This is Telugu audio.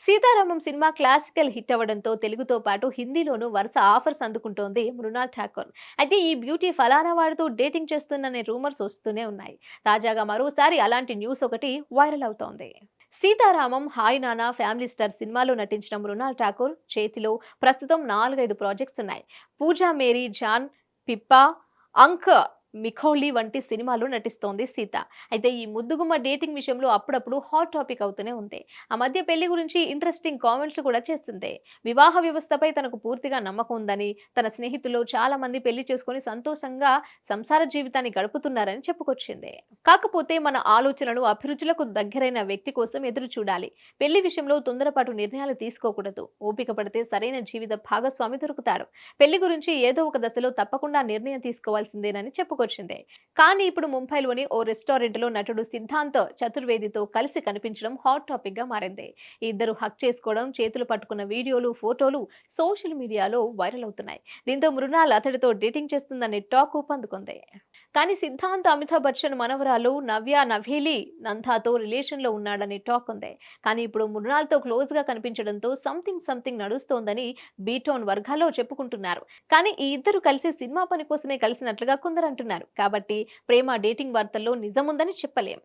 సీతారామం సినిమా క్లాసికల్ హిట్ అవ్వడంతో తెలుగుతో పాటు హిందీలోనూ వరుస ఆఫర్స్ అందుకుంటోంది మృణాల్ ఠాకూర్. అయితే ఈ బ్యూటీ ఫలానా వాడితో డేటింగ్ చేస్తుందనే రూమర్స్ వస్తూనే ఉన్నాయి. తాజాగా మరోసారి అలాంటి న్యూస్ ఒకటి వైరల్ అవుతోంది. సీతారామం, హాయ్ నానా, ఫ్యామిలీ స్టార్ సినిమాలో నటించిన మృణాల్ ఠాకూర్ చేతిలో ప్రస్తుతం 4-5 ప్రాజెక్ట్స్ ఉన్నాయి. పూజా మేరీ జాన్, పిప్పా, అంక్ మిఖౌలి వంటి సినిమాల్లో నటిస్తోంది సీత. అయితే ఈ ముద్దుగుమ్మ డేటింగ్ విషయంలో అప్పుడప్పుడు హాట్ టాపిక్ అవుతూనే ఉంది. ఆ మధ్య పెళ్లి గురించి ఇంట్రెస్టింగ్ కామెంట్స్ కూడా చేస్తుంది. వివాహ వ్యవస్థపై తనకు పూర్తిగా నమ్మకం ఉందని, తన స్నేహితుల్లో చాలా మంది పెళ్లి చేసుకుని సంతోషంగా సంసార జీవితాన్ని గడుపుతున్నారని చెప్పుకొచ్చింది. కాకపోతే మన ఆలోచనలు, అభిరుచులకు దగ్గరైన వ్యక్తి కోసం ఎదురు చూడాలి. పెళ్లి విషయంలో తొందరపాటు నిర్ణయాలు తీసుకోకూడదు. ఓపిక పడితే సరైన జీవిత భాగస్వామి దొరుకుతాడు. పెళ్లి గురించి ఏదో ఒక దశలో తప్పకుండా నిర్ణయం తీసుకోవాల్సిందేనని చెప్పుకొచ్చింది. కానీ ఇప్పుడు ముంబైలోని ఓ రెస్టారెంట్లో నటుడు సిద్ధాంత్ చతుర్వేదితో కలిసి కనిపించడం హాట్ టాపిక్ గా మారింది. ఈ ఇద్దరు హక్ చేసుకోవడం, చేతులు పట్టుకున్న వీడియోలు, ఫోటోలు సోషల్ మీడియాలో వైరల్ అవుతున్నాయి. దీంతో మృణాల్ అతడితో డేటింగ్ చేస్తుందనే టాక్ ఊపందుకుంది. కానీ సిద్ధాంత్ అమితాబ్ బచ్చన్ మనవరాలు నవ్య నభేలి నందాతో రిలేషన్ లో ఉన్నాడనే టాక్ ఉంది. కానీ ఇప్పుడు మృణాల్తో క్లోజ్ గా కనిపించడంతో సంథింగ్ నడుస్తోందని బీటౌన్ వర్గాల్లో చెప్పుకుంటున్నారు. కానీ ఈ ఇద్దరు కలిసి సినిమా పని కోసమే కలిసినట్లుగా కొందరు అంటున్నారు. కాబట్టి ప్రేమ డేటింగ్ వార్తల్లో నిజముందని చెప్పలేం.